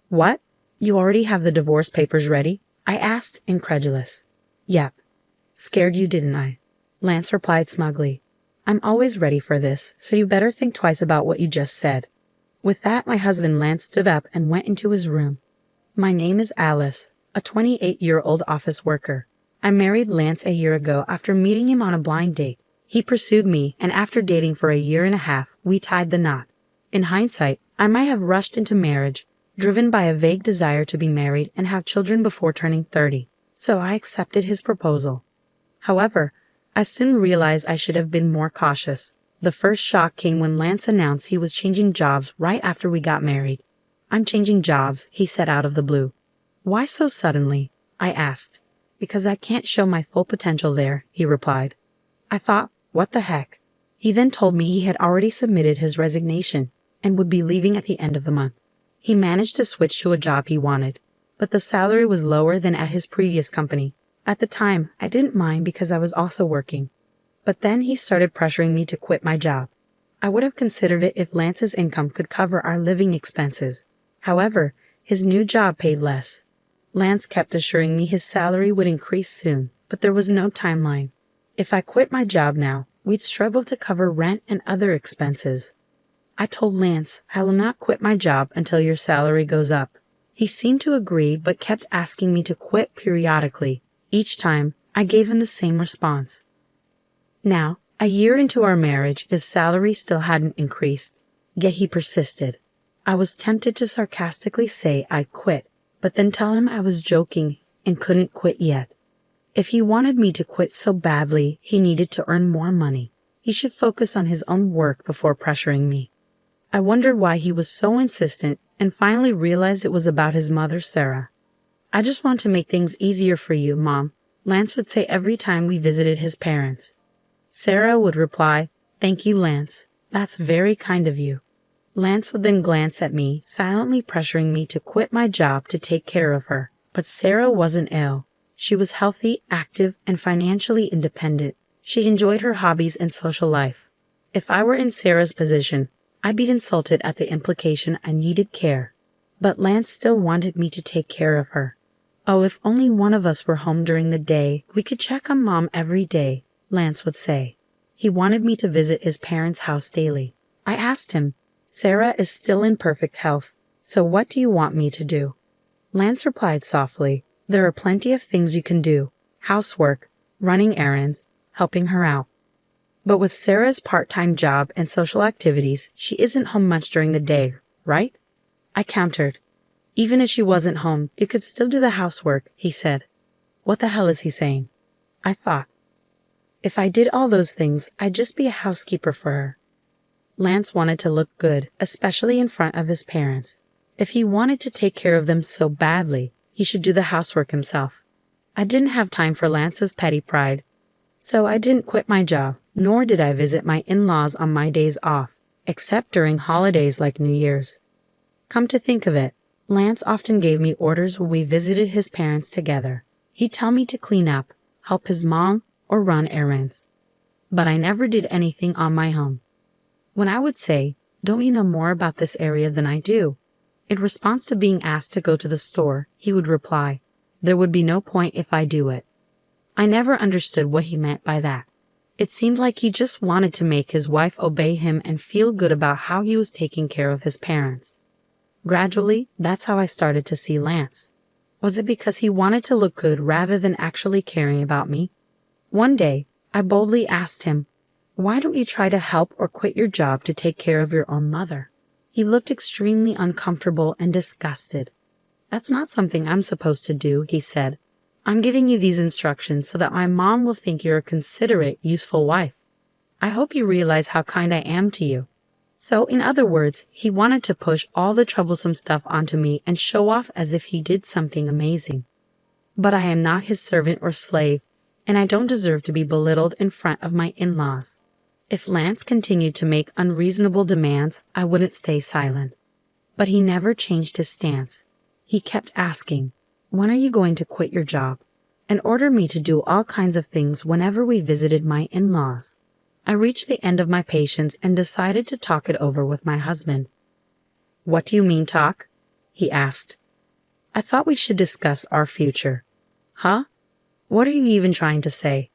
What? You already have the divorce papers ready? I asked, incredulous. Yep. Scared you, didn't I? Lance replied smugly. I'm always ready for this, so you better think twice about what you just said. With that, my husband Lance stood up and went into his room. My name is Alice, a 28-year-old office worker. I married Lance a year ago after meeting him on a blind date. He pursued me, and after dating for a year and a half, we tied the knot. In hindsight, I might have rushed into marriage, driven by a vague desire to be married and have children before turning 30, so I accepted his proposal. However, I soon realized I should have been more cautious. The first shock came when Lance announced he was changing jobs right after we got married. I'm changing jobs, he said out of the blue. Why so suddenly? I asked. Because I can't show my full potential there, he replied. I thought, what the heck? He then told me he had already submitted his resignation and would be leaving at the end of the month. He managed to switch to a job he wanted, but the salary was lower than at his previous company. At the time, I didn't mind because I was also working. But then he started pressuring me to quit my job. I would have considered it if Lance's income could cover our living expenses. However, his new job paid less. Lance kept assuring me his salary would increase soon, but there was no timeline. If I quit my job now, we'd struggle to cover rent and other expenses. I told Lance, I will not quit my job until your salary goes up. He seemed to agree but kept asking me to quit periodically. Each time, I gave him the same response. Now, a year into our marriage, his salary still hadn't increased. Yet he persisted. I was tempted to sarcastically say I'd quit, but then tell him I was joking and couldn't quit yet. If he wanted me to quit so badly, he needed to earn more money. He should focus on his own work before pressuring me. I wondered why he was so insistent and finally realized it was about his mother, Sarah. I just want to make things easier for you, Mom, Lance would say every time we visited his parents. Sarah would reply, Thank you, Lance. That's very kind of you. Lance would then glance at me, silently pressuring me to quit my job to take care of her. But Sarah wasn't ill. She was healthy, active, and financially independent. She enjoyed her hobbies and social life. If I were in Sarah's position, I'd be insulted at the implication I needed care. But Lance still wanted me to take care of her. Oh, if only one of us were home during the day, we could check on Mom every day, Lance would say. He wanted me to visit his parents' house daily. I asked him, Sarah is still in perfect health, so what do you want me to do? Lance replied softly, There are plenty of things you can do. Housework, running errands, helping her out. But with Sarah's part-time job and social activities, she isn't home much during the day, right? I countered. Even if she wasn't home, you could still do the housework, he said. What the hell is he saying? I thought. If I did all those things, I'd just be a housekeeper for her. Lance wanted to look good, especially in front of his parents. If he wanted to take care of them so badly, he should do the housework himself. I didn't have time for Lance's petty pride, so I didn't quit my job, nor did I visit my in-laws on my days off, except during holidays like New Year's. Come to think of it, Lance often gave me orders when we visited his parents together. He'd tell me to clean up, help his mom, or run errands. But I never did anything on my own. When I would say, Don't you know more about this area than I do? In response to being asked to go to the store, he would reply, There would be no point if I do it. I never understood what he meant by that. It seemed like he just wanted to make his wife obey him and feel good about how he was taking care of his parents. Gradually, that's how I started to see Lance. Was it because he wanted to look good rather than actually caring about me? One day, I boldly asked him, Why don't you try to help or quit your job to take care of your own mother? He looked extremely uncomfortable and disgusted. That's not something I'm supposed to do, he said. I'm giving you these instructions so that my mom will think you're a considerate, useful wife. I hope you realize how kind I am to you. So, in other words, he wanted to push all the troublesome stuff onto me and show off as if he did something amazing. But I am not his servant or slave, and I don't deserve to be belittled in front of my in-laws. If Lance continued to make unreasonable demands, I wouldn't stay silent. But he never changed his stance. He kept asking, When are you going to quit your job? And ordered me to do all kinds of things whenever we visited my in-laws. I reached the end of my patience and decided to talk it over with my husband. What do you mean talk? he asked. I thought we should discuss our future. Huh? What are you even trying to say?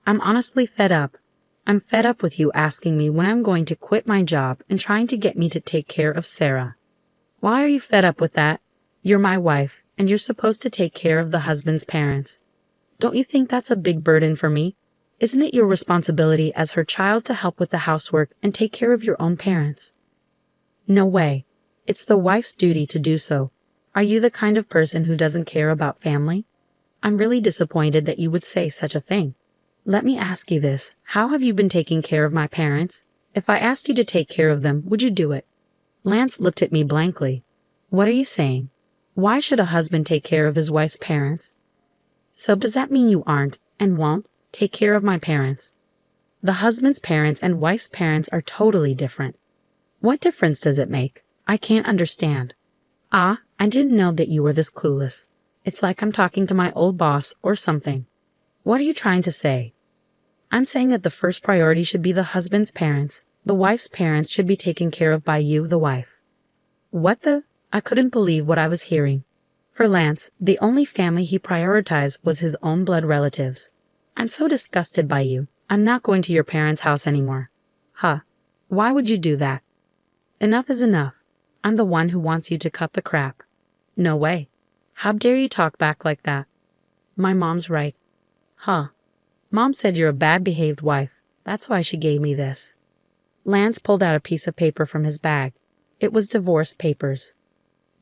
I'm honestly fed up. I'm fed up with you asking me when I'm going to quit my job and trying to get me to take care of Sarah. Why are you fed up with that? You're my wife, and you're supposed to take care of the husband's parents. Don't you think that's a big burden for me? Isn't it your responsibility as her child to help with the housework and take care of your own parents? No way. It's the wife's duty to do so. Are you the kind of person who doesn't care about family? I'm really disappointed that you would say such a thing. Let me ask you this. How have you been taking care of my parents? If I asked you to take care of them, would you do it? Lance looked at me blankly. What are you saying? Why should a husband take care of his wife's parents? So does that mean you aren't, and won't, take care of my parents? The husband's parents and wife's parents are totally different. What difference does it make? I can't understand. Ah, I didn't know that you were this clueless. It's like I'm talking to my old boss or something. What are you trying to say? I'm saying that the first priority should be the husband's parents. The wife's parents should be taken care of by you, the wife. What the? I couldn't believe what I was hearing. For Lance, the only family he prioritized was his own blood relatives. I'm so disgusted by you. I'm not going to your parents' house anymore. Huh. Why would you do that? Enough is enough. I'm the one who wants you to cut the crap. No way. How dare you talk back like that? My mom's right. Huh. Mom said you're a bad-behaved wife. That's why she gave me this. Lance pulled out a piece of paper from his bag. It was divorce papers.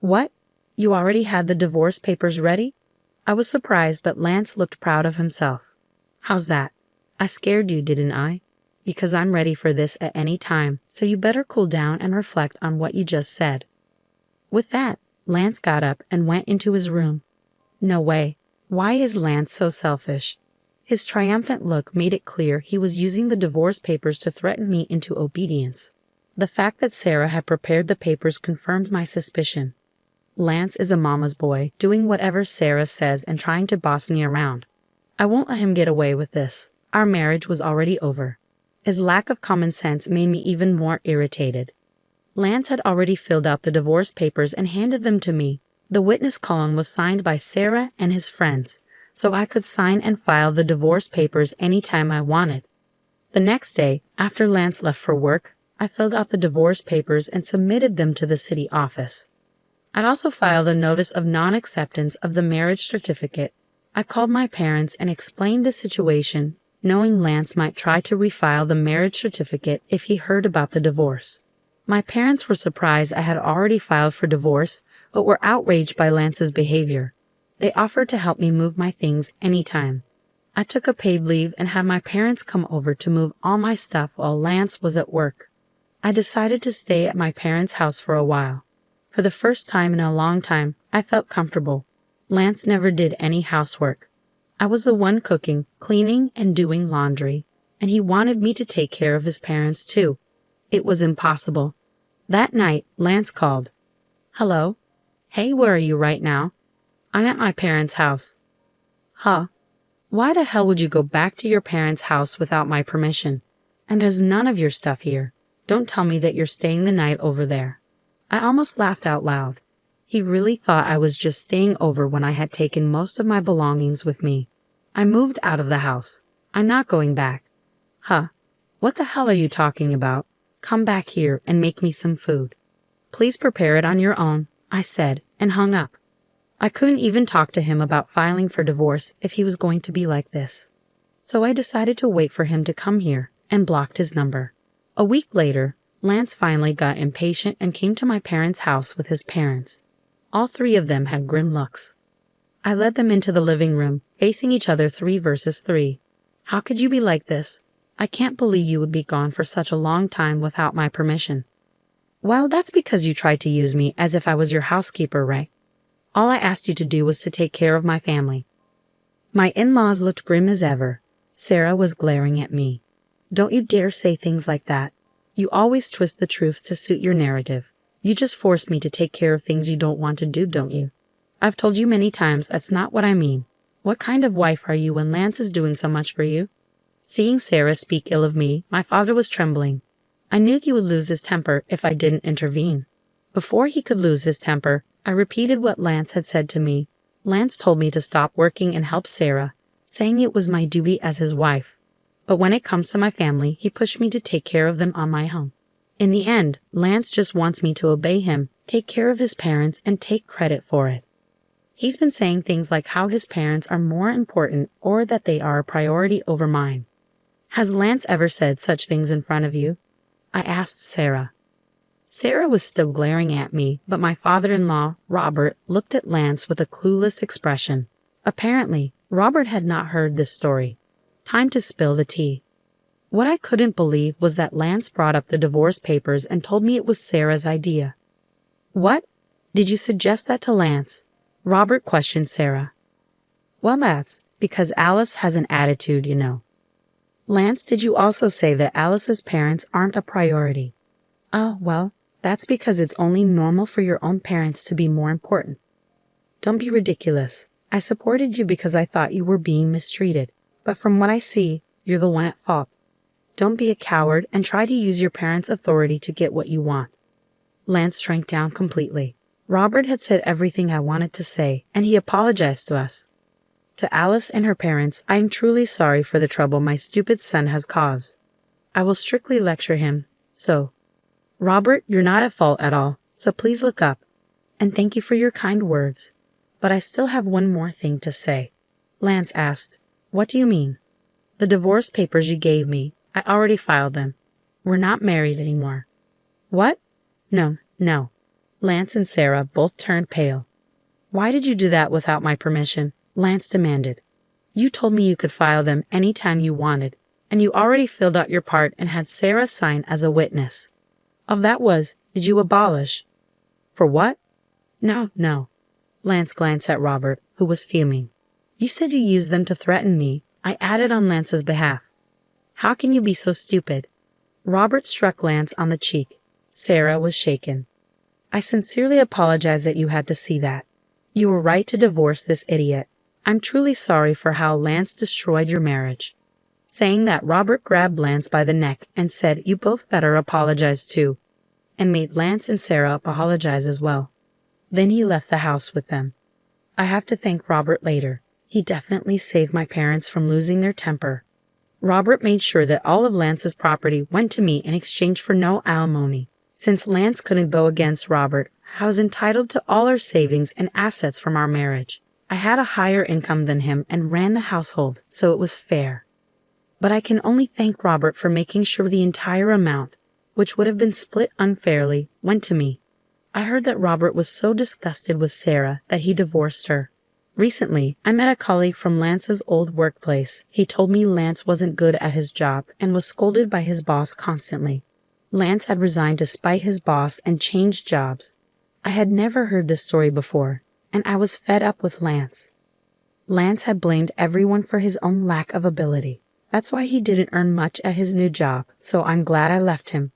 What? You already had the divorce papers ready? I was surprised, but Lance looked proud of himself. How's that? I scared you, didn't I? Because I'm ready for this at any time, so you better cool down and reflect on what you just said. With that, Lance got up and went into his room. No way. Why is Lance so selfish? His triumphant look made it clear he was using the divorce papers to threaten me into obedience. The fact that Sarah had prepared the papers confirmed my suspicion. Lance is a mama's boy, doing whatever Sarah says and trying to boss me around. I won't let him get away with this. Our marriage was already over. His lack of common sense made me even more irritated. Lance had already filled out the divorce papers and handed them to me. The witness column was signed by Sarah and his friends, so I could sign and file the divorce papers anytime I wanted. The next day, after Lance left for work, I filled out the divorce papers and submitted them to the city office. I'd also filed a notice of non-acceptance of the marriage certificate. I called my parents and explained the situation, knowing Lance might try to refile the marriage certificate if he heard about the divorce. My parents were surprised I had already filed for divorce, but were outraged by Lance's behavior. They offered to help me move my things anytime. I took a paid leave and had my parents come over to move all my stuff while Lance was at work. I decided to stay at my parents' house for a while. For the first time in a long time, I felt comfortable. Lance never did any housework. I was the one cooking, cleaning, and doing laundry, and he wanted me to take care of his parents too. It was impossible. That night, Lance called. Hello? Hey, where are you right now? I'm at my parents' house. Huh? Why the hell would you go back to your parents' house without my permission? And there's none of your stuff here. Don't tell me that you're staying the night over there. I almost laughed out loud. He really thought I was just staying over when I had taken most of my belongings with me. I moved out of the house. I'm not going back. Huh? What the hell are you talking about? Come back here and make me some food. Please prepare it on your own, I said, and hung up. I couldn't even talk to him about filing for divorce if he was going to be like this. So I decided to wait for him to come here and blocked his number. A week later, Lance finally got impatient and came to my parents' house with his parents. All three of them had grim looks. I led them into the living room, facing each other 3 versus 3. How could you be like this? I can't believe you would be gone for such a long time without my permission. Well, that's because you tried to use me as if I was your housekeeper, right? All I asked you to do was to take care of my family. My in-laws looked grim as ever. Sarah was glaring at me. Don't you dare say things like that. You always twist the truth to suit your narrative. You just forced me to take care of things you don't want to do, don't you? I've told you many times that's not what I mean. What kind of wife are you when Lance is doing so much for you? Seeing Sarah speak ill of me, my father was trembling. I knew he would lose his temper if I didn't intervene. Before he could lose his temper, I repeated what Lance had said to me. Lance told me to stop working and help Sarah, saying it was my duty as his wife. But when it comes to my family, he pushed me to take care of them on my own. In the end, Lance just wants me to obey him, take care of his parents, and take credit for it. He's been saying things like how his parents are more important or that they are a priority over mine. Has Lance ever said such things in front of you? I asked Sarah. Sarah was still glaring at me, but my father-in-law, Robert, looked at Lance with a clueless expression. Apparently, Robert had not heard this story. Time to spill the tea. What I couldn't believe was that Lance brought up the divorce papers and told me it was Sarah's idea. What? Did you suggest that to Lance? Robert questioned Sarah. Well, that's because Alice has an attitude, you know. Lance, did you also say that Alice's parents aren't a priority? Oh, well, that's because it's only normal for your own parents to be more important. Don't be ridiculous. I supported you because I thought you were being mistreated, but from what I see, you're the one at fault. Don't be a coward and try to use your parents' authority to get what you want. Lance shrank down completely. Robert had said everything I wanted to say, and he apologized to us. To Alice and her parents, I am truly sorry for the trouble my stupid son has caused. I will strictly lecture him, so. Robert, you're not at fault at all, so please look up. And thank you for your kind words. But I still have one more thing to say. Lance asked, What do you mean? The divorce papers you gave me, I already filed them. We're not married anymore. What? No. Lance and Sarah both turned pale. Why did you do that without my permission? Lance demanded. You told me you could file them any time you wanted, and you already filled out your part and had Sarah sign as a witness. Of that was, did you abolish? For what? No. Lance glanced at Robert, who was fuming. You said you used them to threaten me. I added on Lance's behalf. How can you be so stupid? Robert struck Lance on the cheek. Sarah was shaken. I sincerely apologize that you had to see that. You were right to divorce this idiot. I'm truly sorry for how Lance destroyed your marriage. Saying that, Robert grabbed Lance by the neck and said, You both better apologize too, and made Lance and Sarah apologize as well. Then he left the house with them. I have to thank Robert later. He definitely saved my parents from losing their temper. Robert made sure that all of Lance's property went to me in exchange for no alimony. Since Lance couldn't go against Robert, I was entitled to all our savings and assets from our marriage. I had a higher income than him and ran the household, so it was fair. But I can only thank Robert for making sure the entire amount, which would have been split unfairly, went to me. I heard that Robert was so disgusted with Sarah that he divorced her. Recently, I met a colleague from Lance's old workplace. He told me Lance wasn't good at his job and was scolded by his boss constantly. Lance had resigned to spite his boss and changed jobs. I had never heard this story before, and I was fed up with Lance. Lance had blamed everyone for his own lack of ability. That's why he didn't earn much at his new job, so I'm glad I left him.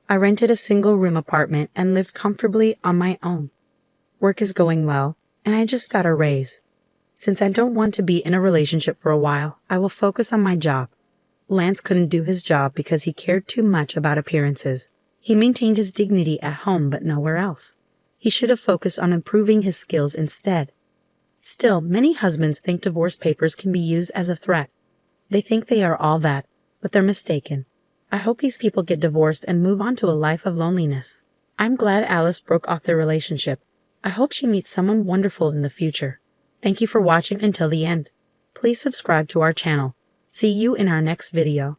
I rented a single-room apartment and lived comfortably on my own. Work is going well, and I just got a raise. Since I don't want to be in a relationship for a while, I will focus on my job. Lance couldn't do his job because he cared too much about appearances. He maintained his dignity at home but nowhere else. He should have focused on improving his skills instead. Still, many husbands think divorce papers can be used as a threat. They think they are all that, but they're mistaken. I hope these people get divorced and move on to a life of loneliness. I'm glad Alice broke off their relationship. I hope she meets someone wonderful in the future. Thank you for watching until the end. Please subscribe to our channel. See you in our next video.